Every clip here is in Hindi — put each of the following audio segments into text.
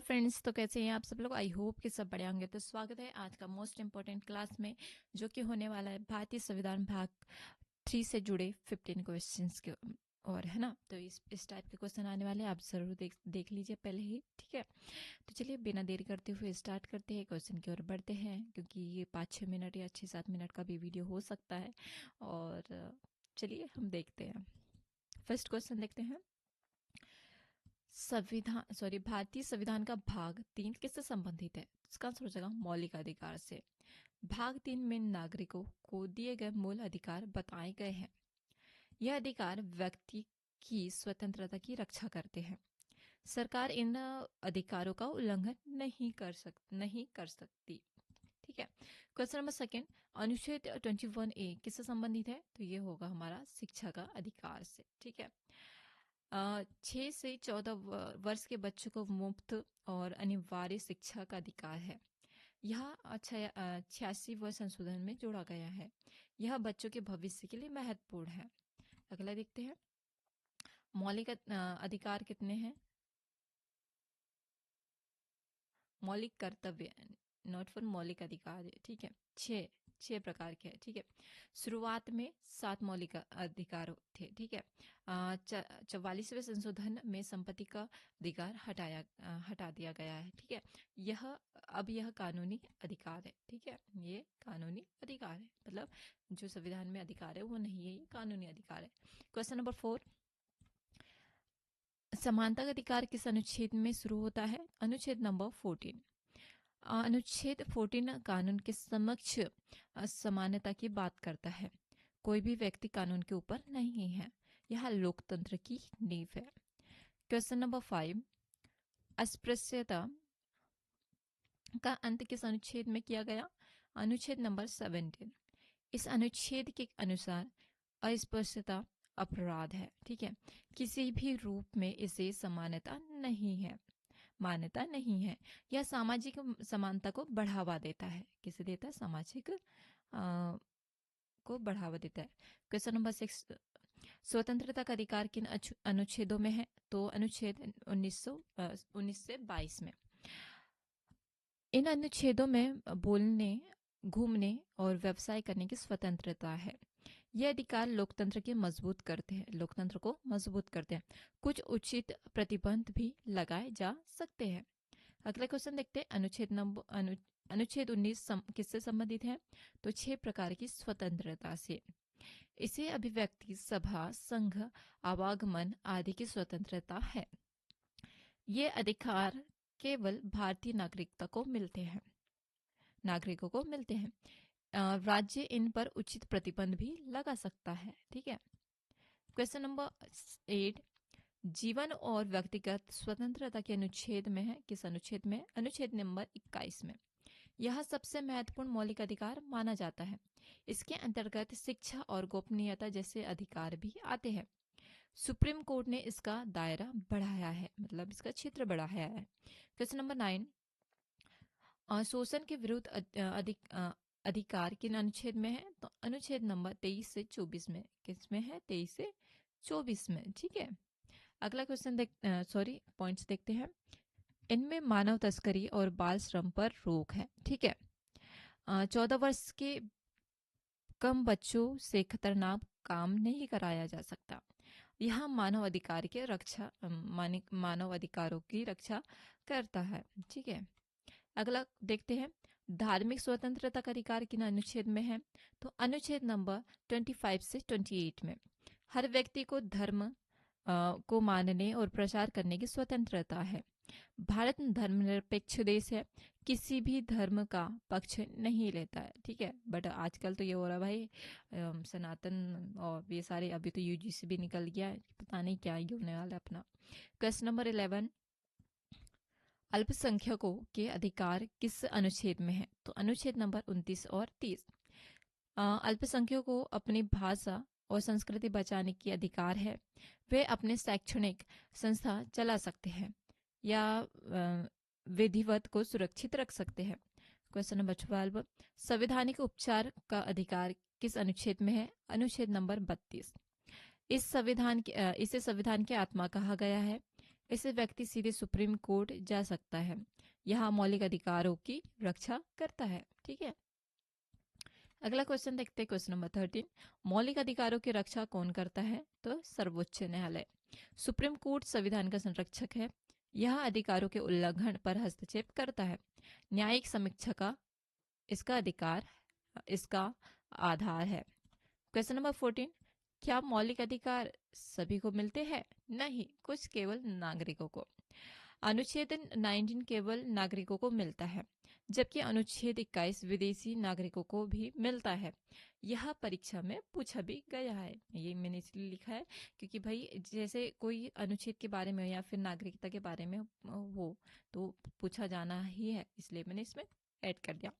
फ्रेंड्स, तो कैसे हैं आप सब लोग। आई होप कि सब बढ़िया होंगे। तो स्वागत है आज का मोस्ट इम्पोर्टेंट क्लास में, जो कि होने वाला है भारतीय संविधान भाग 3 से जुड़े 15 क्वेश्चंस के। और है ना, तो इस टाइप के क्वेश्चन आने वाले हैं, आप जरूर देख लीजिए पहले ही, ठीक है। तो चलिए बिना देरी करते हुए स्टार्ट करते हैं, क्वेश्चन की ओर बढ़ते हैं, क्योंकि ये 5-6 मिनट या 6-7 मिनट का भी वीडियो हो सकता है। और चलिए हम देखते हैं। फर्स्ट क्वेश्चन देखते हैं। भारतीय संविधान का भाग 3 किससे संबंधित है? इसका आंसर हो जाएगा मौलिक अधिकार से। भाग 3 में नागरिकों को दिए गए मूल अधिकार बताए गए हैं। यह अधिकार व्यक्ति की स्वतंत्रता की रक्षा करते हैं। सरकार इन अधिकारों का उल्लंघन नहीं कर सकती। ठीक है। क्वेश्चन नंबर सेकंड, अनुच्छेद 21A किससे संबंधित है? तो ये होगा हमारा शिक्षा का अधिकार से। ठीक है। 6 से 14 वर्ष के बच्चों को मुफ्त और अनिवार्य शिक्षा का अधिकार है। यह 86वां संशोधन में जोड़ा गया है। यह बच्चों के भविष्य के लिए महत्वपूर्ण है। अगला देखते हैं। मौलिक अधिकार कितने हैं? मौलिक कर्तव्य, नॉट फॉर मौलिक अधिकार है, ठीक है। छह प्रकार के हैं, ठीक है। शुरुआत में 7 मौलिक अधिकार थे, ठीक है। 44वें संशोधन में संपत्ति का अधिकार हटा दिया गया है, ठीक है। यह कानूनी अधिकार है, ठीक है। ये कानूनी अधिकार है, मतलब जो संविधान में अधिकार है वो नहीं है, ये कानूनी अधिकार है। क्वेश्चन नंबर 4, समानता का अधिकार किस अनुच्छेद में शुरू होता है? अनुच्छेद नंबर 14। अनुच्छेद 14 कानून के समक्ष समानता की बात करता है। कोई भी व्यक्ति कानून के ऊपर नहीं है। यह लोकतंत्र की नींव है। क्वेश्चन नंबर 5, अस्पृश्यता का अंत किस अनुच्छेद में किया गया? अनुच्छेद नंबर 17। इस अनुच्छेद के अनुसार अस्पृश्यता अपराध है, ठीक है। किसी भी रूप में इसे मान्यता नहीं है। यह सामाजिक समानता को बढ़ावा देता है। किसे देता है? सामाजिक को बढ़ावा देता है। क्वेश्चन नंबर 6, स्वतंत्रता का अधिकार किन अनुच्छेदों में है? तो अनुच्छेद 19 से 22 में। इन अनुच्छेदों में बोलने, घूमने और व्यवसाय करने की स्वतंत्रता है। ये अधिकार लोकतंत्र को मजबूत करते हैं। कुछ उचित प्रतिबंध भी लगाए जा सकते हैं। अगला क्वेश्चन देखते हैं। अनुच्छेद 19 किससे संबंधित है? तो 6 प्रकार की स्वतंत्रता से। इसे अभिव्यक्ति, सभा, संघ, आवागमन आदि की स्वतंत्रता है। ये अधिकार केवल भारतीय नागरिकों को मिलते हैं। राज्य इन पर उचित प्रतिबंध भी लगा सकता है, ठीक है। क्वेश्चन नंबर 8, जीवन और व्यक्तिगत स्वतंत्रता के अनुच्छेद में है। किस अनुच्छेद में? अनुच्छेद नंबर 21 में। यह सबसे महत्वपूर्ण मौलिक अधिकार माना जाता है। इसके अंतर्गत शिक्षा और गोपनीयता जैसे अधिकार भी आते हैं। सुप्रीम कोर्ट ने इसका दायरा बढ़ाया है, मतलब इसका क्षेत्र बढ़ाया है। क्वेश्चन नंबर 9, शोषण के विरुद्ध अधिकार किन अनुच्छेद में है? तो अनुच्छेद नंबर 23 से 24 में। किसमें है? 23 से 24 में, ठीक है। अगला क्वेश्चन पॉइंट्स देखते हैं। इनमें मानव तस्करी और बाल श्रम पर रोक है, ठीक है। 14 वर्ष के कम बच्चों से खतरनाक काम नहीं कराया जा सकता। यह मानव अधिकारों की रक्षा करता है, ठीक है। अगला देखते हैं। धार्मिक स्वतंत्रता का अधिकार किन अनुच्छेद में है? तो अनुच्छेद नंबर 25 से 28 में। हर व्यक्ति को धर्म को मानने और प्रचार करने की स्वतंत्रता है। भारत धर्मनिरपेक्ष देश है, किसी भी धर्म का पक्ष नहीं लेता है, ठीक है। बट आजकल तो ये हो रहा है भाई, सनातन और ये सारे, अभी तो यूजीसी भी निकल गया है, पता नहीं क्या ही होने वाला है अपना। क्वेश्चन नंबर 11, अल्पसंख्यकों के अधिकार किस अनुच्छेद में है? तो अनुच्छेद नंबर 29 और 30। अल्पसंख्यकों को अपनी भाषा और संस्कृति बचाने की अधिकार है। वे अपने शैक्षणिक संस्था चला सकते हैं या विधिवत को सुरक्षित रख सकते हैं। क्वेश्चन नंबर 12, संवैधानिक उपचार का अधिकार किस अनुच्छेद में है? अनुच्छेद नंबर 32। इसे संविधान की आत्मा कहा गया है। इससे व्यक्ति सीधे सुप्रीम कोर्ट जा सकता है। यह मौलिक अधिकारों की रक्षा करता है। ठीक है, अगला क्वेश्चन देखते हैं, क्वेश्चन नंबर 13। मौलिक अधिकारों की रक्षा कौन करता है? तो सर्वोच्च न्यायालय। सुप्रीम कोर्ट संविधान का संरक्षक है। यह अधिकारों के उल्लंघन पर हस्तक्षेप करता है। न्यायिक समीक्षा का इसका अधिकार, इसका आधार है। Question number 14। क्या मौलिक अधिकार सभी को मिलते हैं? नहीं, कुछ केवल नागरिकों को। अनुच्छेद 19 केवल नागरिकों को मिलता है, जबकि अनुच्छेद 21 विदेशी नागरिकों को भी मिलता है। यह परीक्षा में पूछा भी गया है। ये मैंने इसलिए लिखा है क्योंकि भाई जैसे कोई अनुच्छेद के बारे में या फिर नागरिकता के बारे में हो तो पूछा जाना ही है, इसलिए मैंने इसमें ऐड कर दिया।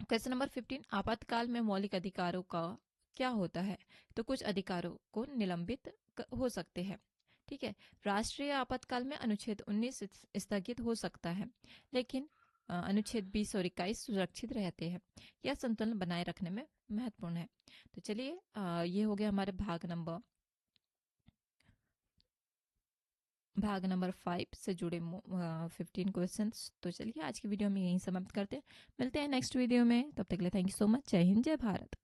Question number 15। आपातकाल में मौलिक अधिकारों का क्या होता है? तो कुछ अधिकारों को निलंबित हो सकते हैं। ठीक है, राष्ट्रीय आपातकाल में अनुच्छेद 19 स्थगित हो सकता है, लेकिन अनुच्छेद 20 और 21 सुरक्षित रहते हैं। यह संतुलन बनाए रखने में महत्वपूर्ण है। तो चलिए, ये हो गया हमारे भाग नंबर 5 से जुड़े 15 क्वेश्चंस। तो चलिए आज की वीडियो में यहीं समाप्त करते हैं। मिलते हैं नेक्स्ट वीडियो में, तब तक के लिए थैंक यू सो मच। जय हिंद, जय भारत।